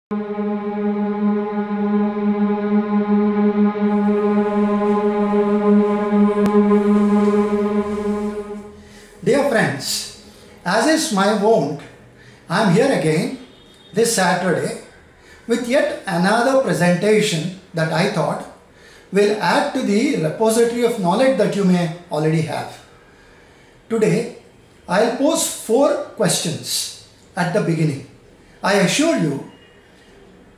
Dear friends, as is my wont, I am here again this Saturday with yet another presentation that I thought will add to the repository of knowledge that you may already have. Today, I will pose 4 questions at the beginning. I assure you,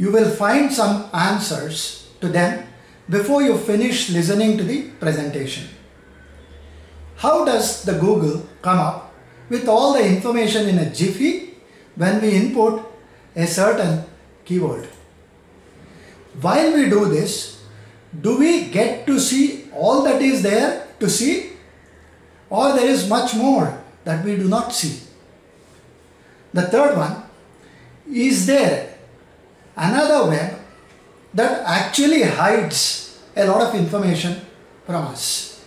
you will find some answers to them before you finish listening to the presentation. How does the Google come up with all the information in a jiffy when we input a certain keyword? While we do this, do we get to see all that is there to see, or there is much more that we do not see? The third one, is there another web that actually hides a lot of information from us?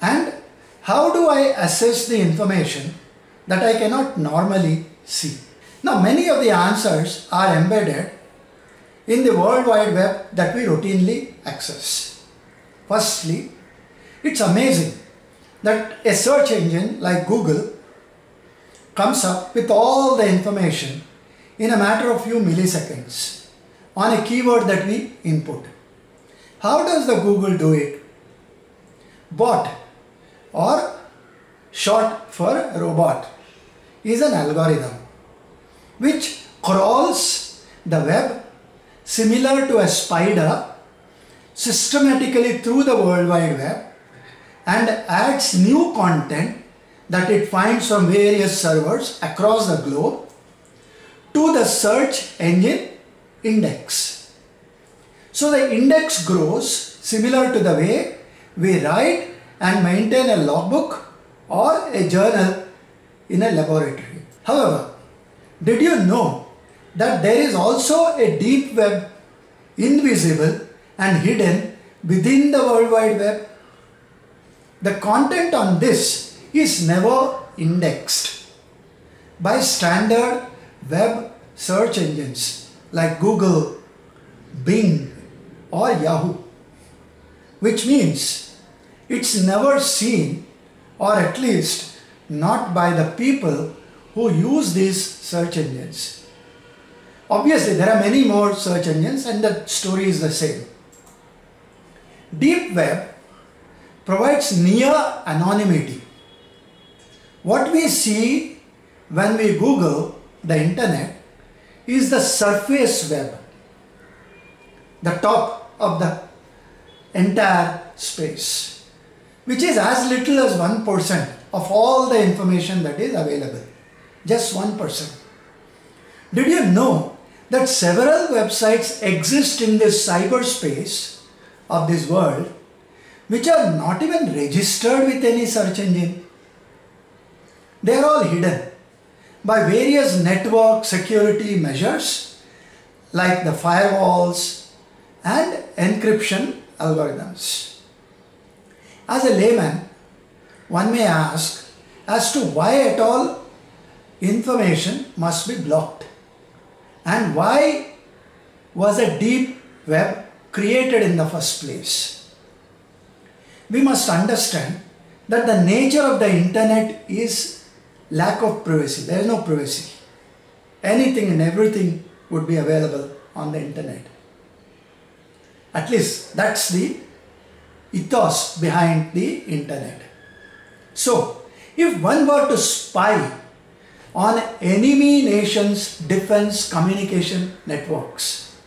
And how do I assess the information that I cannot normally see? Now, many of the answers are embedded in the World Wide Web that we routinely access. Firstly, it's amazing that a search engine like Google comes up with all the information in a matter of few milliseconds on a keyword that we input. How does the Google do it? Bot, or short for robot, is an algorithm which crawls the web similar to a spider systematically through the World Wide Web and adds new content that it finds from various servers across the globe to the search engine index. So the index grows similar to the way we write and maintain a logbook or a journal in a laboratory. However, did you know that there is also a deep web, invisible and hidden within the World Wide Web? The content on this is never indexed by standard web search engines like Google, Bing or Yahoo, which means it's never seen, or at least not by the people who use these search engines. Obviously, there are many more search engines and the story is the same. Deep web provides near anonymity. What we see when we Google the internet is the surface web, the top of the entire space, which is as little as 1% of all the information that is available. Just 1%. Did you know that several websites exist in this cyberspace of this world which are not even registered with any search engine? They are all hidden by various network security measures like the firewalls and encryption algorithms. As a layman, one may ask as to why at all information must be blocked, and why was a deep web created in the first place. We must understand that the nature of the internet is lack of privacy. There is no privacy. Anything and everything would be available on the internet. At least that's the ethos behind the internet. So, if one were to spy on enemy nations' defense communication networks,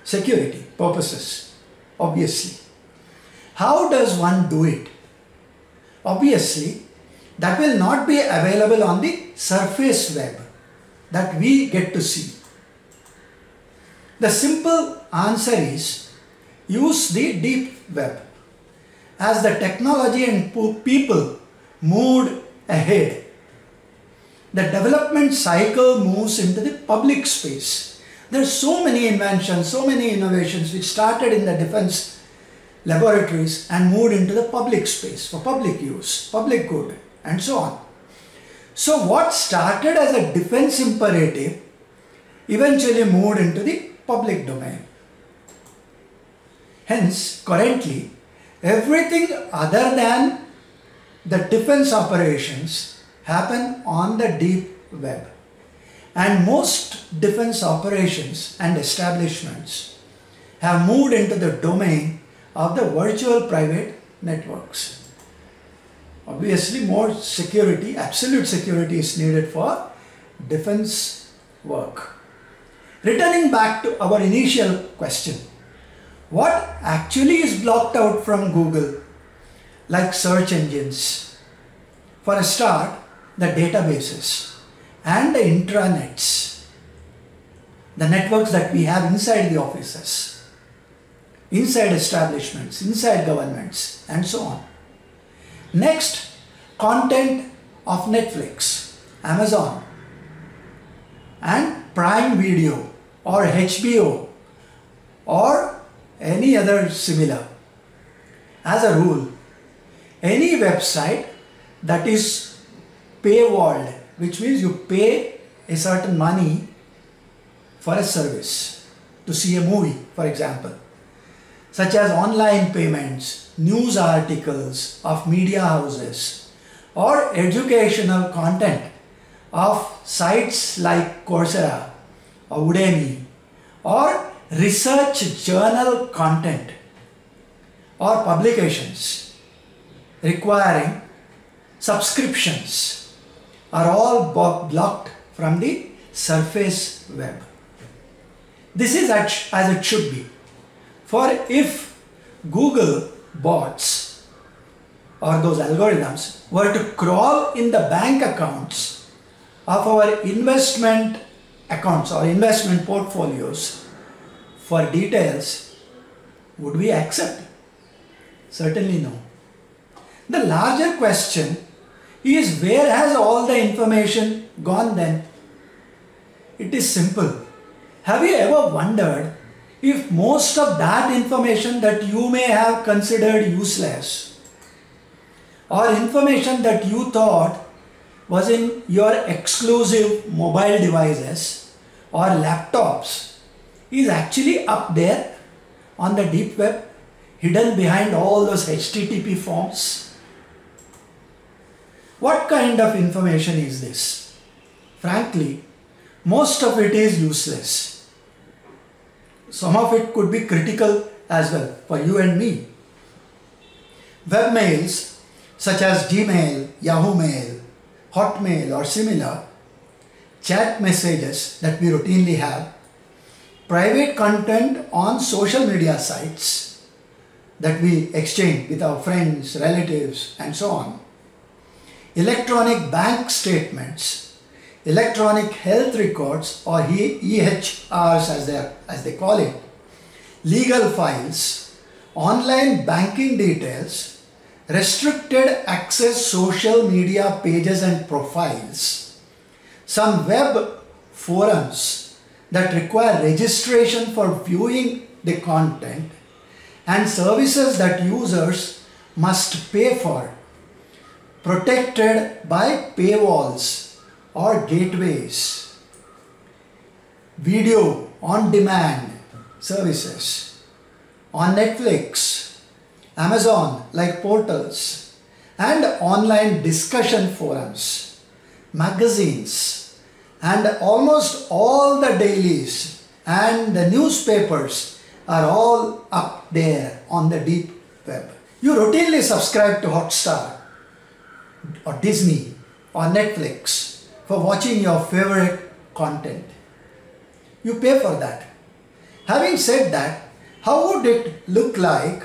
security purposes, obviously, how does one do it? Obviously, that will not be available on the surface web that we get to see. The simple answer is use the deep web. As the technology and people moved ahead, the development cycle moves into the public space. There are so many inventions, so many innovations which started in the defense laboratories and moved into the public space for public use, public good, and so on. So what started as a defense imperative eventually moved into the public domain. Hence, currently, everything other than the defense operations happen on the deep web. And most defense operations and establishments have moved into the domain of the virtual private networks. Obviously, more security, absolute security is needed for defense work. Returning back to our initial question, what actually is blocked out from Google, like search engines? For a start, the databases and the intranets, the networks that we have inside the offices, inside establishments, inside governments, and so on. Next, content of Netflix, Amazon, and Prime Video or HBO or any other similar. As a rule, any website that is paywalled, which means you pay a certain money for a service to see a movie, for example, such as online payments, news articles of media houses, or educational content of sites like Coursera or Udemy, or research journal content or publications requiring subscriptions are all blocked from the surface web. This is as it should be. For if Google bots or those algorithms were to crawl in the bank accounts of our investment accounts or investment portfolios for details, would we accept? Certainly no. The larger question is, where has all the information gone then? It is simple. Have you ever wondered if most of that information that you may have considered useless, or information that you thought was in your exclusive mobile devices or laptops, is actually up there on the deep web, hidden behind all those HTTP forms? What kind of information is this? Frankly, most of it is useless. Some of it could be critical as well for you and me. Webmails such as Gmail, Yahoo Mail, Hotmail or similar, chat messages that we routinely have, private content on social media sites that we exchange with our friends, relatives and so on, electronic bank statements, electronic health records or EHRs as they call it, legal files, online banking details, restricted access social media pages and profiles, some web forums that require registration for viewing the content, and services that users must pay for, protected by paywalls or gateways, video on demand services on Netflix, Amazon like portals, and online discussion forums, magazines, and almost all the dailies and the newspapers are all up there on the deep web. You routinely subscribe to Hotstar or Disney or Netflix for watching your favorite content. You pay for that. Having said that, how would it look like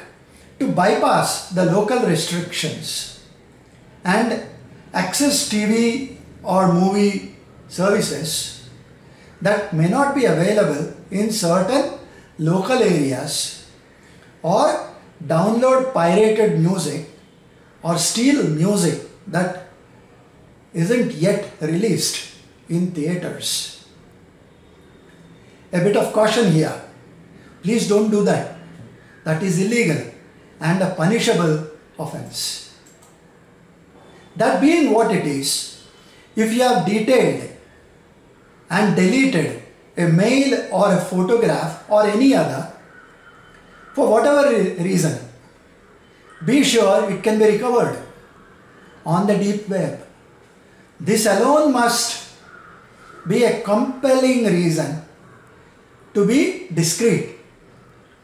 to bypass the local restrictions and access TV or movie services that may not be available in certain local areas, or download pirated music or steal music that isn't yet released in theaters? A bit of caution here. Please don't do that. That is illegal and a punishable offense. That being what it is, if you have detailed and deleted a mail or a photograph or any other, for whatever reason, be sure it can be recovered on the deep web. This alone must be a compelling reason to be discreet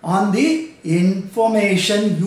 on the information you